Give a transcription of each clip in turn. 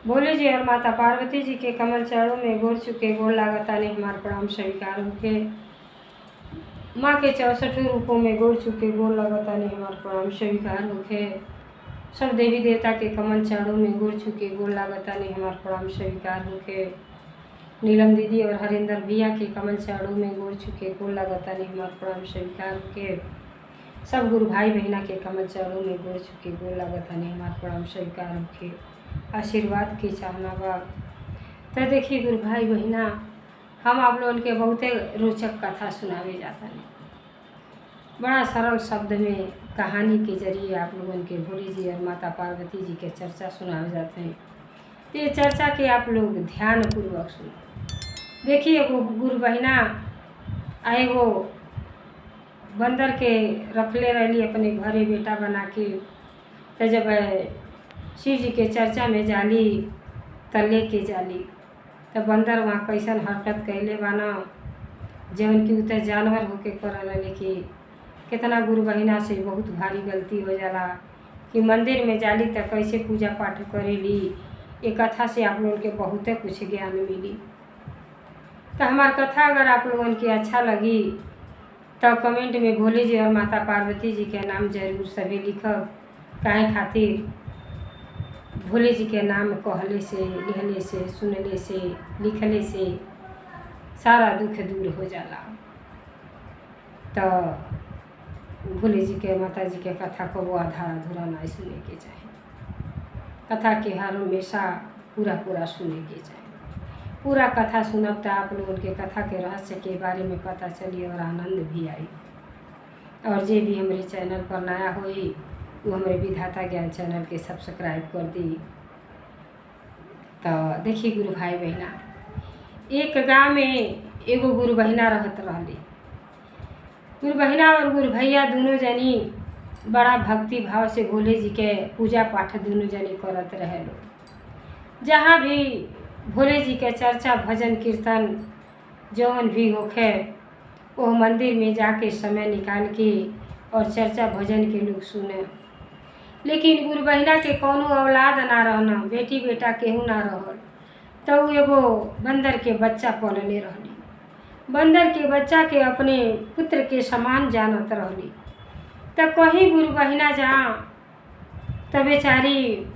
भोले जी और माता पार्वती जी के कमल चरणों में गोर चुके गोर लागता ने हमार प्रणाम स्वीकार होके। माँ के 64 रूपों में गोर चुके गोर लागता ने हमार प्रणाम स्वीकार होके। सब देवी देवता के कमल चरणों में गोर चुके गोर लागता ने हमार प्रणाम स्वीकार होके। नीलम दीदी और हरिंदर भैया के कमल चरणों में गोर चुके गोर लागता ने हमार प्रणाम स्वीकार होके। सब गुरु भाई बहना के कमल चरणों में गोर चुके गोर लागता ने हमार प्रणाम स्वीकार होके। आशीर्वाद की चाहना बा। तो देखिए गुरु भाई बहना, हम आप लोगों के बहुते रोचक कथा सुनावे जाता है। बड़ा सरल शब्द में कहानी के जरिए आप लोगों के भोले जी और माता पार्वती जी के चर्चा सुनावे जाते हैं। तो ये चर्चा के आप लोग ध्यानपूर्वक सुनो। देखिए एगो गुरु बहना एगो बंदर के रखले रही अपने घरे बेटा बना के। तो जब शिव जी के चर्चा में जाली त लेके जाली तो बंदर वहाँ कैसन हरकत कैले बाना जवन की उतर जानवर होके करला। लेकिन कितना गुरु बहिना से बहुत भारी गलती हो जाला कि मंदिर में जाली तो कैसे पूजा पाठ करेली। ये कथा से आप लोगों के बहुते कुछ ज्ञान मिली। तो हमार कथा अगर आप लोगों की अच्छा लगी तो कमेंट में भोले जी और माता पार्वती जी के नाम जरूर सभी लिखब। काहे खातिर भोले जी के नाम कहले से, लिखले से, सुनले से, लिखले से सारा दुख दूर हो जाला। तो भोले जी के माता जी के कथा को वो आधा अधूरा नहीं सुने के चाहे। कथा के हर हमेशा पूरा पूरा सुने के चाहे। पूरा कथा सुनब तो आप लोगों के कथा के रहस्य के बारे में पता चली और आनंद भी आई। और जे भी हमारे चैनल पर नया होई वो हमारे विधाता ज्ञान चैनल के सब्सक्राइब कर दी। तो देखिए गुरु भाई बहना, एक गांव में एगो गुरु बहिना रहत रहली। गुरु बहिना और गुरु भैया दोनों जनी बड़ा भक्ति भाव से भोले जी के पूजा पाठ दोनों जनी करत रहे लोग। जहाँ भी भोले जी के चर्चा भजन कीर्तन जौन भी होखे वो मंदिर में जाके समय निकाल के और चर्चा भजन के लोग सुने। लेकिन गुरु बहिना के कौनो औलाद ना रहना, बेटी बेटा केहू ना रहल। तो एगो बंदर के बच्चा पलले रहली। बंदर के बच्चा के अपने पुत्र के समान जानत रहली। तो कहीं गुरु बहिना जहाँ तो बेचारी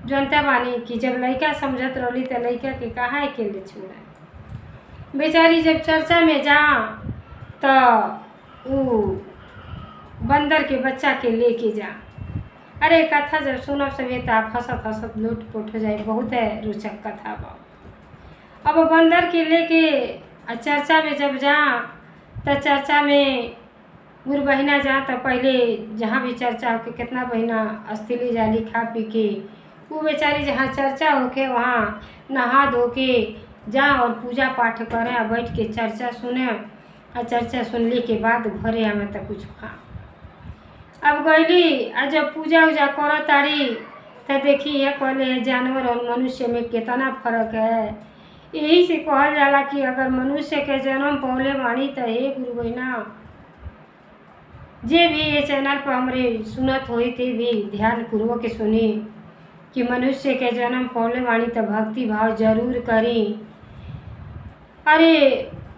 जनता बानी कि जब लड़का समझत रहली तो लड़का के कहाँ अकेले छोड़ा। बेचारी जब चर्चा में जा तो वो बंदर के बच्चा के लेके जा। अरे कथा जब सुनब सभी तो आप हंसत हंसत लूट पोट हो जाए। बहुत है रोचक कथा बा। अब बंदर के लेके चर्चा में जब जा तो चर्चा में गुरु बहिना जा तो पहले जहाँ भी चर्चा होके कितना बहिना अस्थिली जाली खा पी के वो बेचारी जहाँ चर्चा होके वहाँ नहा धो के जा और पूजा पाठ करें और बैठ के चर्चा सुने। और चर्चा सुनने के बाद घरे आवे तो कुछ खा। अब गईली और जब पूजा उजा कर तारी तो देखी ये कहले जानवर और मनुष्य में कितना फर्क है। यही से कहल जाला कि अगर मनुष्य के जन्म पौले बाणी तो हे गुरु बहिना जे भी ये चैनल पर हमारे सुनत होई थे भी ध्यान पूर्वक सुनी कि मनुष्य के जन्म पौले बाणी तो भक्ति भाव जरूर करी। अरे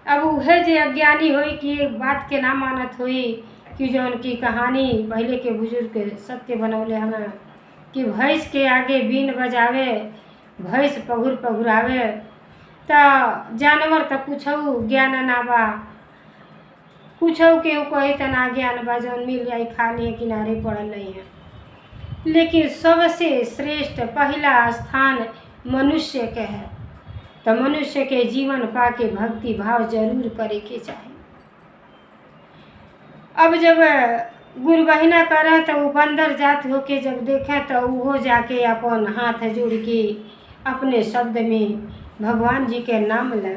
अब उहे जे अज्ञानी होई कि एक बात के ना मानत होई कि जौन की कहानी पहले के बुजुर्ग सत्य बनौले हमें कि भैंस के आगे बीन बजावे भैंस पघुर पघुरावे। तो जानवर तो कुछ ज्ञान ना बा, कुछ के कही तो ना ज्ञान बा, जौन मिल जाए खा लिए किनारे पड़ल नहीं है। लेकिन सबसे श्रेष्ठ पहला स्थान मनुष्य के है। तो मनुष्य के जीवन पाके भक्ति भाव जरूर करे के चाहिए। अब जब गुरु बहिना करे तो वो बंदर जात होके जब देखे तो वो जाके अपन हाथ जोड़ के अपने शब्द में भगवान जी के नाम ले।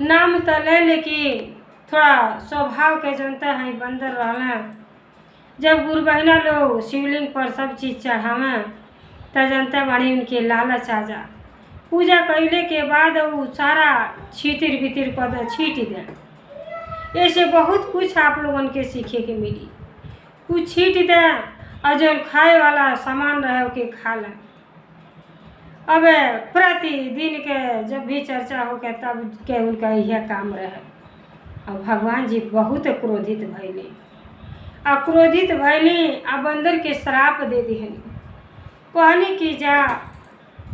नाम तो ले लेकिन थोड़ा स्वभाव के जनता है बंदर रहना। जब गुरु बहिना लोग शिवलिंग पर सब चीज़ चढ़ावे तो जनता बाड़ी उनके लालच आ जा। पूजा कैले के बाद वो सारा छीतिर बितिर कर छीट दे। ऐसे बहुत कुछ आप लोगन के सीखे के मिली। कुछ छीट दे और जो खाए वाला सामान रहे के खा लें। अब प्रतिदिन के जब भी चर्चा हो के तब के उनका यह काम रहे। अब भगवान जी बहुत क्रोधित भैली, आ क्रोधित भैली आ बंदर के श्राप दे दिहनी। कहनी कि जा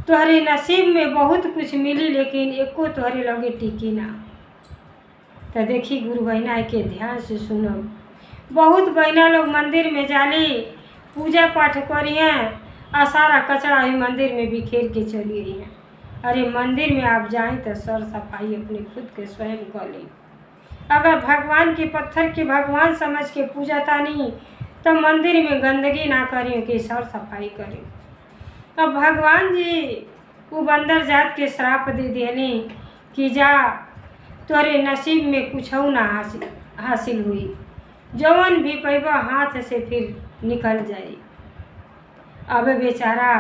तोहरे नसीब में बहुत कुछ मिली, लेकिन एको तोहरे लगे टिकी ना। तो देखी गुरु बहिना के ध्यान से सुनो। बहुत बहिना लोग मंदिर में जाली, पूजा पाठ करिए, आ सारा कचरा ही मंदिर में बिखेर के चली गई हैं। अरे मंदिर में आप जाएं तो सर सफाई अपने खुद के स्वयं कर लें। अगर भगवान के पत्थर के भगवान समझ के पूजा तानी तो मंदिर में गंदगी ना करें कि सर सफाई करें। अब भगवान जी वो बंदर जात के श्राप दे दियनी कि जा तोरे नसीब में कुछ ना हासिल हुई, जवन भी पैबा हाथ से फिर निकल जाए। अब बेचारा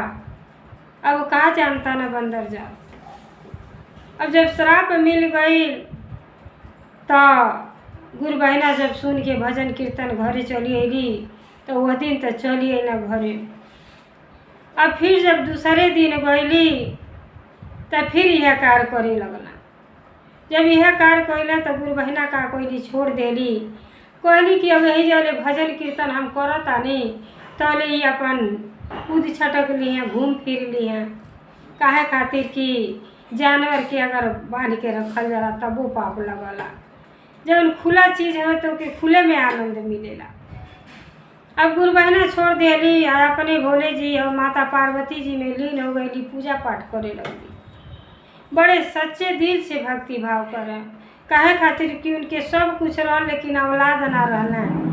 अब कहाँ जानता ना बंदर जात। अब जब श्राप मिल गई तो गुरु बहिना जब सुन के भजन कीर्तन घरे चली अली तो वह दिन तो चली अला घरे। अब फिर जब दूसरे दिन गईली तो फिर यह कार्य करे लगला। जब यह कार्य कैला तो गुरु बहिना का कोई छोड़ देली। कहली कि अब यही जले भजन कीर्तन हम करता नहीं तो ले अपन कूद छटक ली हैं, घूम फिर ली हैं। काहे खातिर कि जानवर के अगर बांध के रखल जाला तब वो पाप लगला। जब खुला चीज़ है तो के खुले में आनंद मिलेला। अब गुरु बहिना छोड़ देली, अपने भोले जी और माता पार्वती जी में लीन हो गई, पूजा पाठ करे लगली। बड़े सच्चे दिल से भक्ति भाव करें। काहे खातिर कि उनके सब कुछ रहल लेकिन औलाद ना रहना।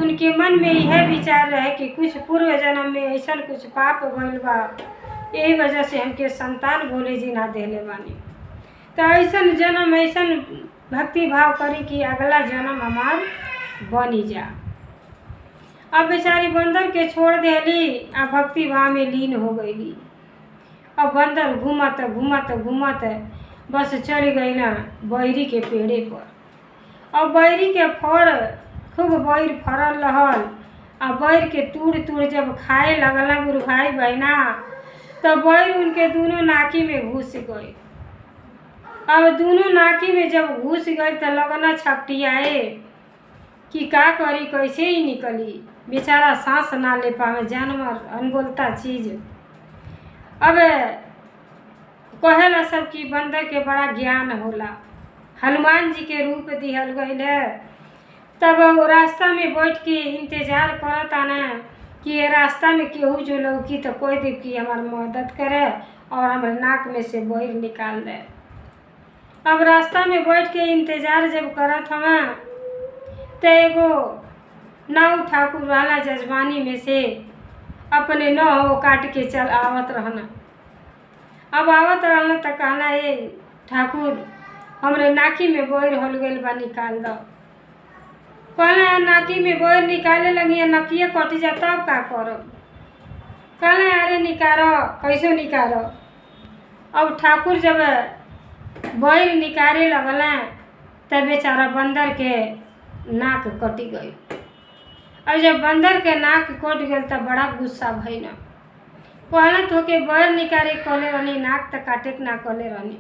उनके मन में यह विचार रहे कि कुछ पूर्व जन्म में ऐसा कुछ पाप भइल बा, यही वजह से हमके संतान भोले जी ना देले बानी। तो ऐसा जन्म ऐसा भक्ति भाव करी कि अगला जन्म हमार बनी जा। अब बेचारी बंदर के छोड़ देली, अब भक्ति भाव में लीन हो गईली। अब बंदर घूमत घूमत घूमत बस चल गई ना बैरी के पेड़े पर। अब बैरी के फर खूब बैर फरल रहल। अब बैर के तूड़ तूड़ जब खाए लगला गुरु भाई बहना तो बैर उनके दोनों नाकी में घुस गई। अब दोनों नाकी में जब घुस गई तो लगना छपटियाए कि का करी, कैसे ही निकली। बेचारा सांस ना ले पावे, जानवर अनबोलता चीज। अब कहेला सब कि बंदर के बड़ा ज्ञान होला। हनुमान जी के रूप दिहल गईल है। तब वो रास्ता में बैठ के इंतजार करता ना कि ये रास्ता में केहू जो लौकी तो कोई दे कि हमार मदद करे और हमारे नाक में से बहिर निकाल दे। अब रास्ता में बैठ के इंतजार जब करत हमें तो एगो नाव ठाकुर वाला जजमानी में से अपने नौ काट के चल आवत रहना। अब आवत रहना तो कहना ये ठाकुर हमरे नाकी में बोर हो गई बा, निकाल दो। कहना नाकी में बोर निकाले लगी, नकिया कट जा तब का करो। कहना अरे निकारो, कैसे निकारो। अब ठाकुर जब बोर निकाले लगला तब बेचारा बंदर के नाक कटी गई। अब जब बंदर के नाक कट गई तब बड़ा गुस्सा भइल। कहला तो के बैर निकाले कले रहनी, नाक तो काटे ना कले रहनी।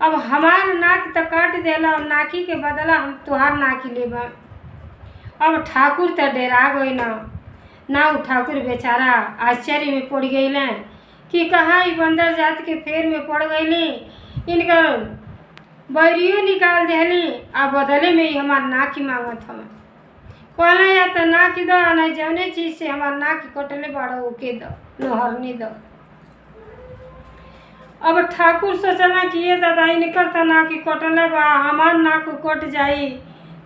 अब हमार नाक तो काट देला, अब नाकी के बदला हम तुहार नाकी लेबा। अब ठाकुर तो डरा गई ना उ ठाकुर बेचारा आश्चर्य में पड़ गई कि कहाँ ई बंदर जात के फेर में पड़ गईली। इनकर बैरियो निकाल देली आ बदले में ही हमार नाकी मांगत हम। कहला या तो नाकी दो, नहीं जौने चीज से हमार नाक कटले बड़ा ओके दो, नहरनी दो। अब ठाकुर सोचना कि ये दादा इनकर तो नाकी कटले बा, हमार नाक कट जाई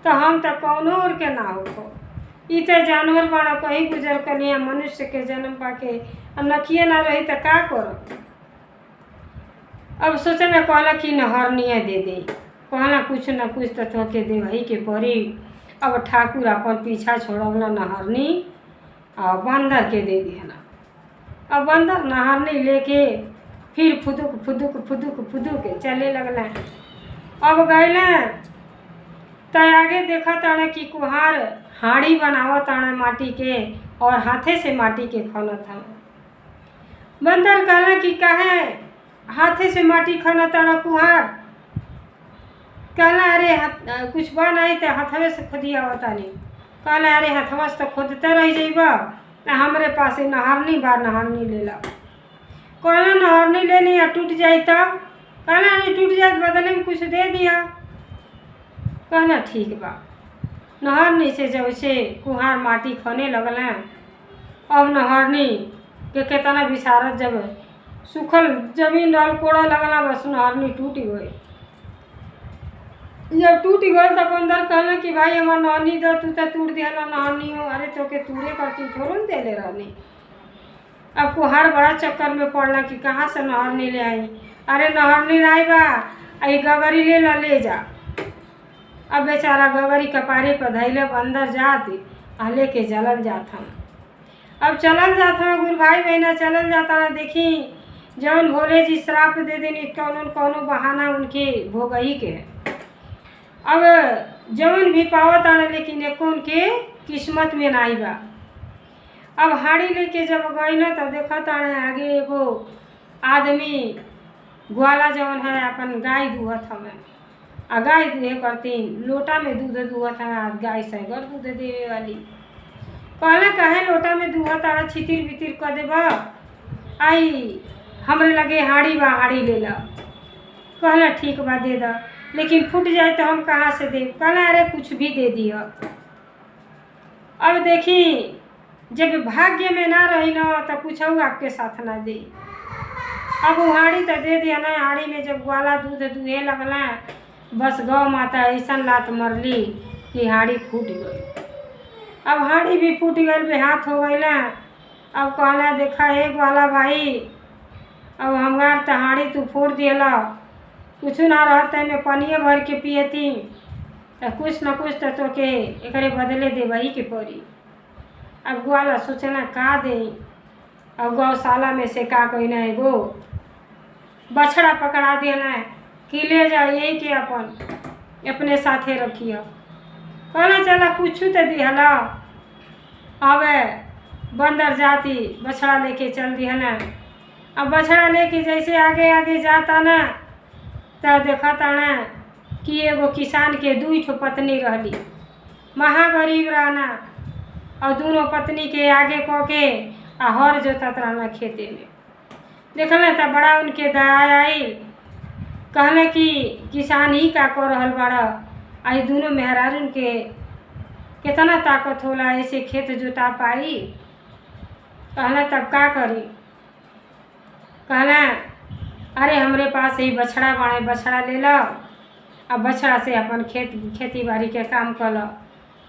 तो हम तो कौनो और के ना हो। ई तो जानवर बड़ा कहीं गुजर कर लिया, मनुष्य के जन्म पाके नकिए ना रही तो का करो। अब सोचना कहला कि नहरनिया दे दे। कहला कुछ न कुछ तो थोके दे वही के पड़ी। अब ठाकुर अपन पीछा छोड़वला नहरनी और बंदर के दे दिहला। अब बंदर नहरनी लेके फिर फुदुक फुदुक फुदुक फुदुक चले लगला। अब गईला तो आगे देखा ताड़े कि कुहार हाड़ी बनावत ताड़े माटी के और हाथे से माटी के खनत था। बंदर कहला कि काहे हाथे से माटी खाना तारा कुहार। कहला अरे कुछ बन आई तो हथवे से खोदिया बतानी। कहला अरे हथवा से तो खोदते रह जाइबा, हमरे पास नहारनी बा, नहारनी ले ला। कहला नहारनी ले लिया, टूट जाई तब। कहला अरे टूट जाए बदले में कुछ दे दिया। कहला ठीक बा। नहरनी से जब से कुहार माटी खने लगल, अब नहरनी के केतना विसारत जब सूखल जमीन रहल कोड़ा लगला, बस नहरनी टूट गई। जब टूट गई तब बंदर कहला कि भाई हमार नहरनी दो, तू तो टूट दिया नहरनी हो। अरे तो के तूड़े करती थोड़ा न दे ले रहनी। अब कुहार बड़ा चक्कर में पड़ला कि कहाँ से नहरनी ले आई। अरे नहरनी लाई बा, आई गगरी ले जा। अब बेचारा गगरी कपारे पर धैले अंदर जाती आ लेके चलल जात हम। अब चलल जात हम गुरु भाई बहना चलल जाता ना। देखी जौन भोले जी श्राप दे देनी कौनो बहाना उनके भोगही के। अब जौन भी पावत आना लेकिन एको उनके किस्मत में नहीं बा। अब हाड़ी लेके जब गई ना तब देखा ताने आगे एगो आदमी ग्वाला जौन है अपन गाय दुहत हमें। आ गाय दूहे करती लोटा में दूध दुहत है, गाय सैगर दूध देवे वाली। कहला कहे लोटा में दूहत आड़ा छितिर बितिर कर देबा, आई हमरे लगे हाड़ी बा, हाड़ी ले ला। कहला ठीक बा दे दा, लेकिन फूट जाए तो हम कहाँ से दे। कहला अरे कुछ भी दे दिया। अब देखी जब भाग्य में ना रही ना तो कुछ आपके साथ ना दे। अब वो हाड़ी तो दे दिया ना। हाड़ी में जब ग्वाला दूध दुहे लगला, बस गौ माता ऐसा लात मरली कि हाड़ी फूट गई। अब हाड़ी भी फूट गई, बेहाथ हो गई ना। अब कहला देखा हे ग्वाला भाई, अब हमार तो हाड़ी तू फोड़ दिला, कुछ ना रहते में पानिए भर के पियती तो कुछ न कुछ तो तोके एकरे बदले दे वही के पड़ी। अब ग्वाला सोचना का दे। अब गौशाला में से का कोई ना एगो बछड़ा पकड़ा देना कि ले जा यही के अपन अपने साथे रखिया। कहना चला कुछ तो दिहला। अब बंदर जाती बछड़ा लेके चल दिहला। अब बछड़ा लेके जैसे आगे आगे जाता ना तो देखा ना कि एगो किसान के 2 पत्नी रहली, महागरीब रहना। और दोनों पत्नी के आगे कह के आ हर जोतत रहना खेते में। देखल तो बड़ा उनके दया आई। कहले कि किसान ही का कर रहल बड़ा, आई दोनों मेहरारून के कितना ताकत होला, ऐसे खेत जोता पाई। कहला तब का करी। कहला अरे हमरे पास ही बछड़ा बाड़े, बछड़ा ले लो, अब बछड़ा से अपन खेती बाड़ी के काम कर लो।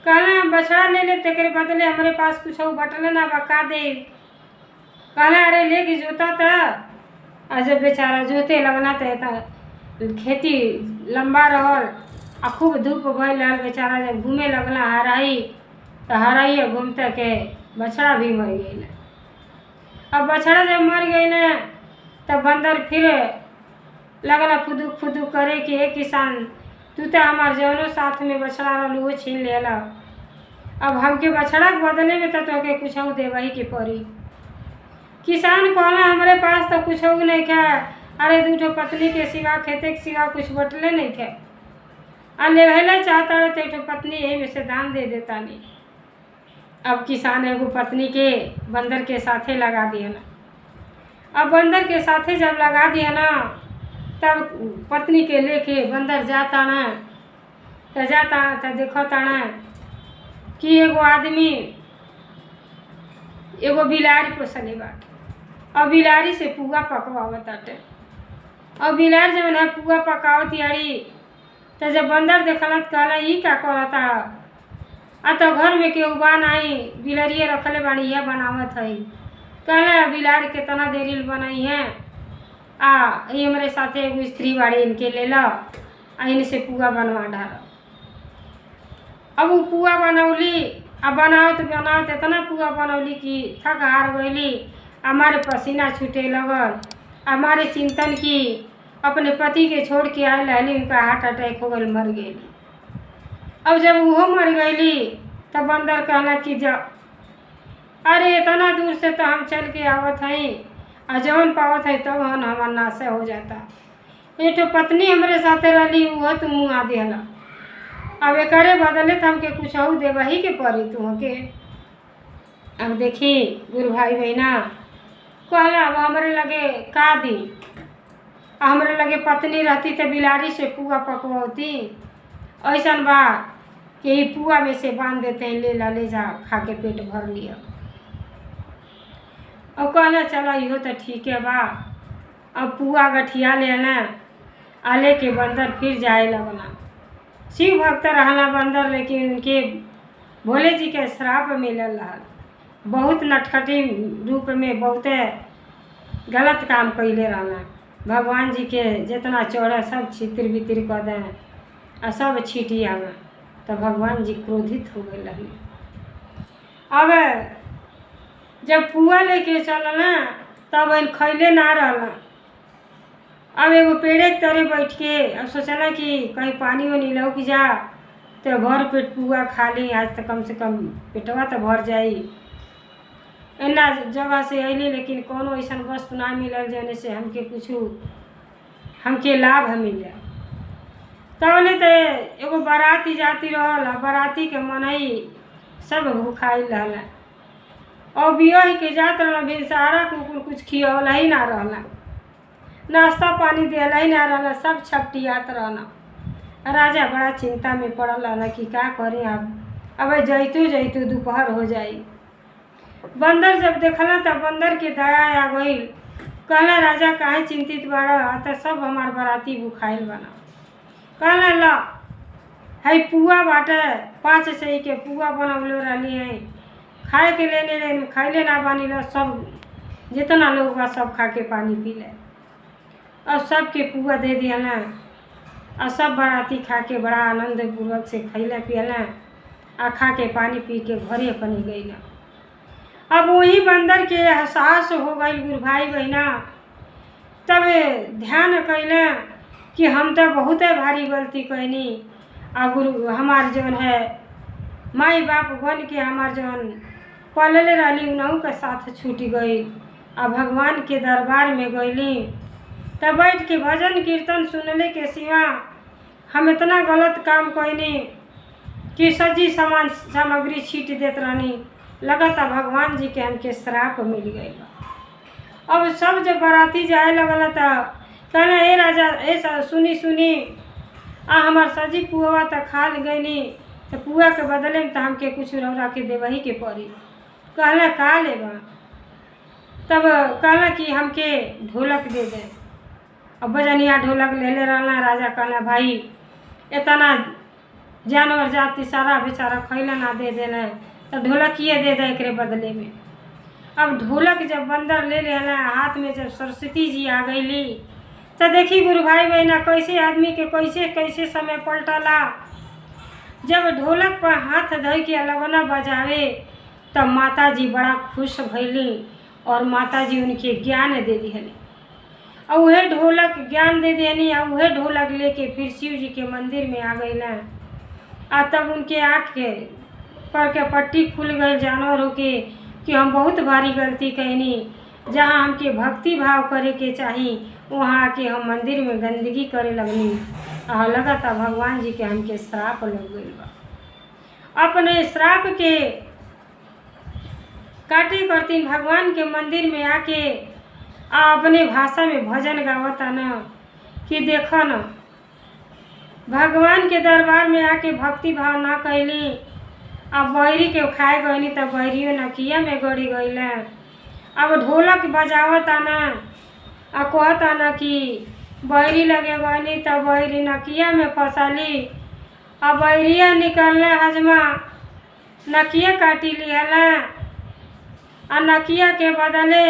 कहला बछड़ा ले ले तेरे बदले हमरे पास कुछ बटले ना बका दे। कहला अरे लेके जोता था। जब बेचारा जोते लगना तो खेती लंबा रहल आ खूब धूप भइल रहल। बेचारा जब घूमे लगला हराई तो हराइए घूमते के बछड़ा भी मर गई। अब बछड़ा जब मर गई ना तब बंदर फिर लगला फुदुक फुदुक करे कि हे किसान, तू तो हमार जौनो साथ में बछड़ा रहल वो छीन लेला। अब हमके बछड़ा के बदले में तो तोके कुछ दे वही के पड़ी। किसान कहला हमारे पास तो कुछ नहीं है। अरे 2 पत्नी के सिवा खेते के सिवा कुछ बटले नहीं है। आ लेवेला चाहता रहे तो 1 पत्नी यही में से दान दे देता नहीं। अब किसान एगो पत्नी के बंदर के साथे लगा दिया ना। अब बंदर के साथे जब लगा दिया ना तब पत्नी के लेके बंदर जाता ना तो देखता ना कि एगो आदमी एगो बिलाड़ी पोसले बाटे। अब बिलाड़ी से पुआ पकवावत बाटे। अब बिलाड़ जब है पुआ पकावत यारी तो जब बंदर देखला तो कहला ई का करता। आ तो घर में केहू बा नहीं, बिलरिए रखले बाड़ी है बनावत है। कहला बिलाड़ कितना देरी बनाई है। ये हमारे साथे एगो स्त्री बाड़ी, इनके ले लो आ इनसे पुआ बनवा डालो। अब वो पुआ बनौली। अब बनावत इतना पुआ बनौली कि थक हार गईली। हमारे पसीना छूटे लगल। हमारे चिंतन की अपने पति के छोड़ के आए रहली, उनका हार्ट अटैक हो गई, मर गई। अब जब वो मर गईली तब बंदर कहला कि जा अरे इतना दूर से तो हम चल के आवत हई, आ जौन पावत है तब हन हमार नाशा हो जाता। एक पत्नी हमरे साथे रही वह तू मुँह आ दिहला। अब एकरे बदले तो हमके कुछ और देवही के पड़ी तुमके। अब देखी गुरु भाई बहना कहला अब हमरे लगे का दी। हमरे लगे पत्नी रहती तो बिलारी से पुआ पकवती। ऐसन बा कि पुआ में से बांध देते हैं, ले जा खा के पेट भर लिया। और कहला चलो इहो तो ठीक है बा। अब पुआ गठिया लेना आले के बंदर फिर जाए लगना। शिव भक्त रहना बंदर, लेकिन उनके भोले जी के श्राप मिलल रहा। बहुत नटखटी रूप में बहुत गलत काम कैले रहना। भगवान जी के जितना चौड़ा सब छितिर बितिर कर दें और सब छीटिया में, तो भगवान जी क्रोधित हो गए रही। अब जब पुआ लेके चलना तब इन खैले ना रहना। अब एगो पेड़े के तरे बैठ के अब सोचना कि कहीं पानी वानी लौक जा तो भर पेट पुआ खा ली, आज तो कम से कम पेटवा तो भर जाई। एना जगह से अली लेकिन कोनो ऐसा वस्तु ना मिलल जाने से हमके लाभ मिले। तबले तो एगो बाराती जाती रहल, बाराती के मनई सब भूखाइल रहला। और बियाह के जात रहला भिनसारा के कुछ खियवला ही ना रहला, नाश्ता पानी देला ही ना रहला, सब छपटियात रहना। राजा बड़ा चिंता में पड़ल रहना कि का करी। अब जैतू दोपहर हो जाई। बंदर जब देखला तब बंदर के दया आ गई। कहला राजा काहे चिंतित बाड़ा, तो सब हमार बराती भूखाइल बना। कहला ला है पुआ बाटे 5 सही के पुआ बनवले रहली है, खाए के ले खैले ना बानी ला। सब जितना लोग बा सब खा के पानी पी ले। अब सबके पुआ दे दिया ना और सब बराती खा के बड़ा आनंद पूर्वक से खैले पियला आ खा के पानी पी के घरे अपनी गई। अब वही बंदर के एहसास हो गई गुरु भाई बहना। तब ध्यान कैले कि हम तो बहुत भारी गलती कैनी। आ गुरु हमार जौन है माई बाप बन के हमार जौन पलले रही उनहू के साथ छूट गई। आ भगवान के दरबार में गईली तब बैठ के भजन कीर्तन सुनले के सिवा हम इतना गलत काम कैनी कि सजी सामग्री छीट देत रहनी। लगता भगवान जी के हमके श्राप मिल गई। अब सब जब बाराती जाए लगल तो कहना ए राजा ए सुनी आ हमार सजी पुआ तो खा गईनी, तो पुआ के बदले में तो हमके कुछ रौरा के देवही के पड़ी। कहला का लेबा। तब कहला कि हमके ढोलक दे दे। अब बजनिया ढोलक ले रहना। राजा कहना भाई इतना जानवर जाति सारा बेचारा खैला ना दे देना, तो ढोलकिए दे दे एकरे बदले में। अब ढोलक जब बंदर ले लेना हाथ में, जब सरस्वती जी आ गईली तो देखी गुरु भाई बहना कैसे आदमी के कैसे समय पलटला। जब ढोलक पर हाथ धो के लगना बजावे तब माता जी बड़ा खुश भैली और माता जी उनके ज्ञान दे दिहली। और वह ढोलक ज्ञान दे देनी और वह ढोलक लेके फिर शिव जी के मंदिर में आ गई ना। आ तब उनके आँख के पर के पट्टी खुल गई जानवर हो के कि हम बहुत भारी गलती कैनी। जहाँ हमके भक्ति भाव करे के चाही वहाँ आके हम मंदिर में गंदगी करे लगनी। और लगता भगवान जी के हमके श्राप लग गई बा। अपने श्राप के काटे करती भगवान के मंदिर में आके अपने भाषा में भजन गावता न कि देखो न भगवान के दरबार में आके भक्ति भाव ना कैली। अब बहरी के खाए गईनी तब बहरियो नकिया में गड़ी गईल। अब ढोलक बजावता ना आ कहता ना कि बहरी लगे गईनी तब बहरी नकिया में फंसली। अब बहरिया निकलने हजमा नकिया काटी लिहला आ नकिया के बदले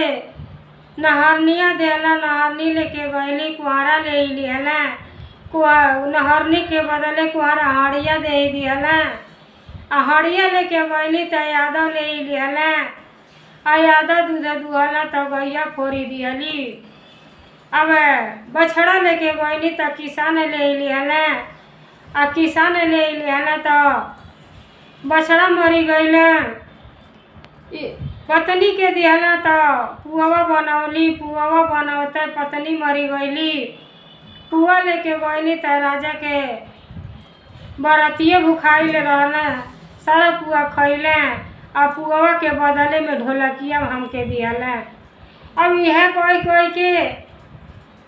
नहरनिया देला। नहरनी लेके गईली कुहारा ले लिहला। नहरनी के बदले कुहारा हड़िया दे दिहला। आ हड़िया लेके गईली तो यादव ले लिहला। आ यादव दूध दुहला तो गैया फोड़ी दिहली। अब बछड़ा लेके गईली तो किसान ले लिहला। आ किसान ले लिहला तो बछड़ा मरी गईल। पत्नी के दिहला तो पुआवा बनौली, पुआवा बनौते पत्नी मरी गईली। पुआ लेके गईली त राजा के बरातिये भुखाइल रहना, सारा पुआ खैले और पुआवा के बदले में ढोलकिया हमके दिहला। अब यह कोई कोई के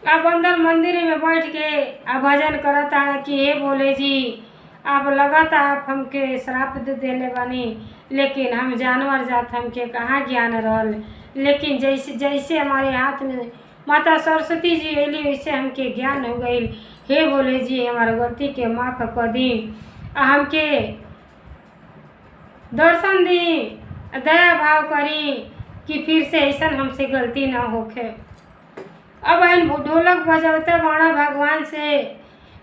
अब अंदर मंदिर में बैठ के अब भजन करता है कि हे भोले जी आप लगाता आप हमके श्राप दे देले बानी, लेकिन हम जानवर जात हमके कहाँ ज्ञान रहल, लेकिन जैसे जैसे हमारे हाथ में माता सरस्वती जी अली वैसे हमके ज्ञान हो गई। हे भोले जी हमारे गलती के माफ़ कर दी, हमके दर्शन दी, दया भाव करी कि फिर से ऐसा हमसे गलती ना होखे। अब हम ढोलक बजौते बाणा भगवान से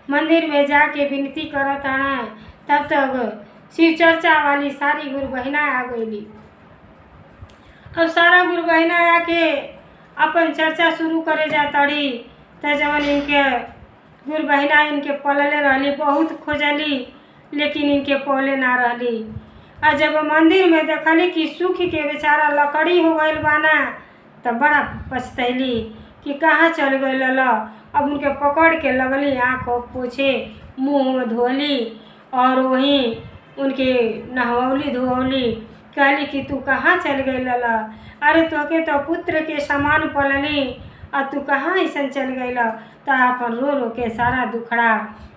मंदिर में जाके विनती करत आना। तब तक शिव चर्चा वाली सारी गुरु बहिना आ गईली। अब सारा गुरु बहिना आके अपन चर्चा शुरू करे जाताड़ी। त जवन इनके गुरु बहिना इनके पलले रहली, बहुत खोजली लेकिन इनके पौले ना रहली। और जब मंदिर में देखली कि सूख के बेचारा लकड़ी हो गईल बाना तब बड़ा पछतैली कि कहाँ चल गई लला। अब उनके पकड़ के लगली, आँख पोछे, मुँह धोली और वहीं उनके नहवली धोवली। कहली कि तू कहाँ चल गई लला, अरे तोके तो पुत्र के समान पलनी और तू कहाँ ऐसा चल गई ला। तो अपन रो रो के सारा दुखड़ा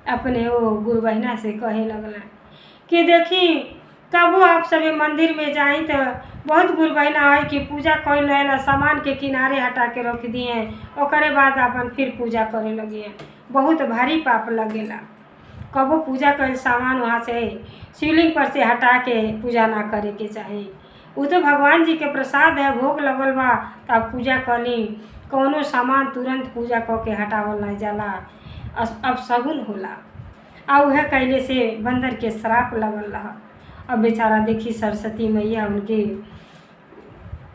अपने वो गुरु बहिना से कहे लगला कि देखी कबो आप सभी मंदिर में जाई तो बहुत गुरु बहिना है कि पूजा कर लेला, सामान के किनारे हटा के रख दिए, ओकरे बाद अपन फिर पूजा करे लगिए, बहुत भारी पाप लगेला। कबो पूजा कर सामान वहाँ से शिवलिंग पर से हटा के पूजा ना करे के चाही। वो तो भगवान जी के प्रसाद है, भोग लगल बा तब पूजा करी, कौनो सामान तुरंत पूजा क के हटावल नहीं जाला, अब सगुन होला। आ वह कैले से बंदर के श्राप लगल रहा। अब बेचारा देखी सरस्वती मैया उनके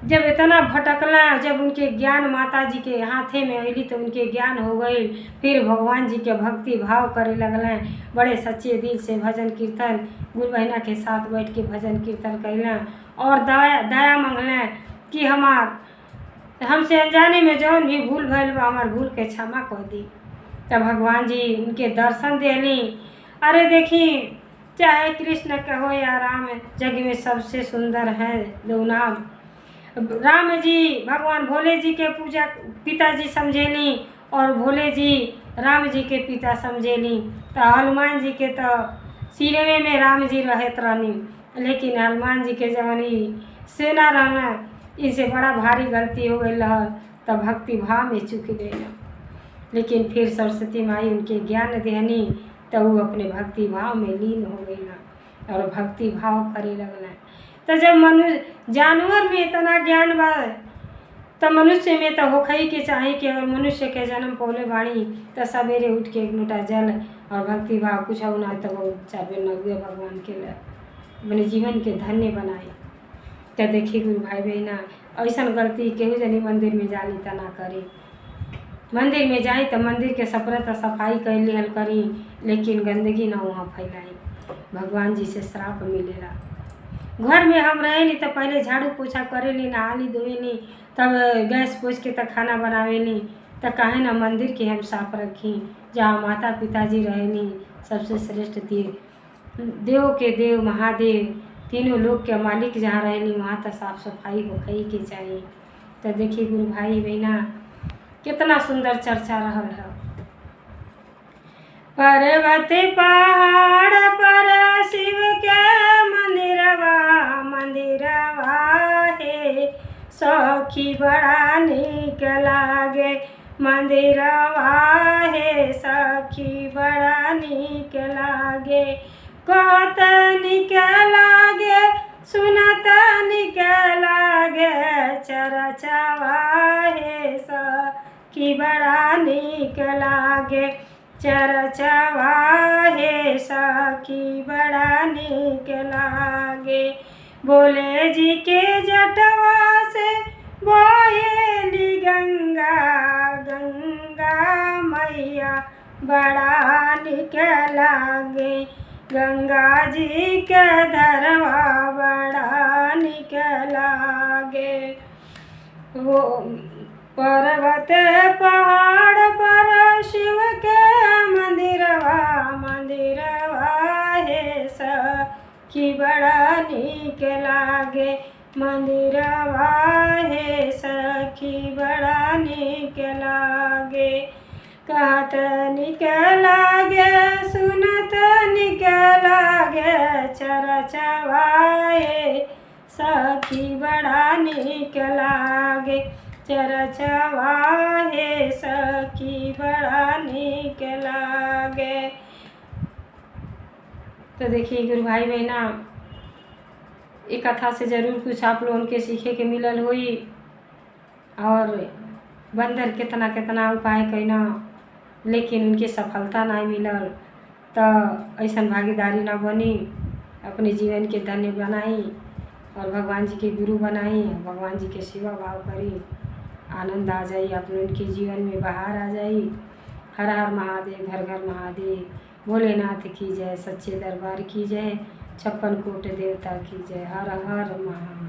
जब इतना भटकला, जब उनके ज्ञान माता जी के हाथे में अली तो उनके ज्ञान हो गई। फिर भगवान जी के भक्ति भाव करे लगल, बड़े सच्चे दिल से भजन कीर्तन गुरु बहिना के साथ बैठ के भजन कीर्तन कैलें और दया मांगलें कि हमसे अनजाने में जौन भी भूल भइल बा हमार भूल के क्षमा कर दी। तब भगवान जी उनके दर्शन देली। अरे देखी चाहे कृष्ण का हो या राम, जग में सबसे सुंदर है दो नाम। राम जी भगवान भोले जी के पूजा पिताजी समझेली और भोले जी राम जी के पिता समझेली। तो हनुमान जी के तो सिरवे में राम जी रहत रहनी, लेकिन हनुमान जी के जवानी सेना रहना इनसे बड़ा भारी गलती हो गई रहा। तब भक्ति भाव में चुक गई, लेकिन फिर सरस्वती माई उनके ज्ञान देहनी तो वो अपने भक्ति भाव में लीन हो गई और भक्ति भाव करे लगल। तो जब मनुष्य जानवर में इतना ज्ञान बा तो मनुष्य में तो होखई के चाहे कि अगर मनुष्य के जन्म पौले बाणी तो सवेरे उठ के एक लोटा जल और भक्ति भाव कुछ ना तो वो चाहे नगुए भगवान के लिए अपने जीवन के धन्य बनाए। तो देखिए गुरु भाई बहना ऐसा गलती केहू जनी मंदिर में जानी तो ना करी। मंदिर में जाई तो मंदिर के सपरत सफाई कर लिहल करी, लेकिन गंदगी ना वहाँ फैलाई, भगवान जी से श्राप मिलेला। घर में हम रहे नहीं तो पहले झाड़ू पोछा करेली, नहाली धोएली, तब गैस पोछ के तब खाना बनावेली। तो काहे ना मंदिर के हम साफ रखी, जहाँ माता पिताजी रहेनी सबसे श्रेष्ठ देव के देव महादेव तीनों लोग के मालिक जहाँ रहेनी वहाँ तो साफ सफाई होखई के चाहिए। तो देखिए गुरु भाई बहना कितना सुंदर चर्चा रहल है। पर्वत पहाड़ पर शिव के मंदिरवा है, सखी बड़ा नीक लागे मंदिरवा है, सखी बड़ा नीक लागे। कहत नीक लागे सुनत नीक लागे, चरचवा है सखी बड़ा नीक लागे, चरचवा है सखी बड़ा नीक लागे। भोले जी के जटवा से बोहेली गंगा, गंगा मैया बड़ा नीक लागे, गंगा जी के धरवा बड़ा निक लागे। वो पर्वत पहाड़ पर शिव के मंदिरवा मंदिरवा हे सखी बड़ा निक लागे। मंदिरवा हे सखी बड़ा निक लागे। कहत निक लागे सुनत निक लागे चरचवा हे सखी बड़ा निक लागे। चरचवा हे सखी बड़ा निक लागे। तो देखिए गुरु भाई बहना, ये कथा से ज़रूर कुछ आप लोगों के सीखे के मिलल हुई। और बंदर कितना कितना उपाय कैना लेकिन उनके सफलता नहीं मिलल। तो ऐसा भागीदारी ना बनी, अपने जीवन के धन्य बनाई और भगवान जी के गुरु बनाई, भगवान जी के सेवा भाव करी। आनंद आ जाई, आप लोगों के जीवन में बाहर आ जाई। हर हर महादेव, घर घर महादेव, भोलेनाथ की जय, सच्चे दरबार की जय, 56 कोट देवता की जय। हर हर महादेव।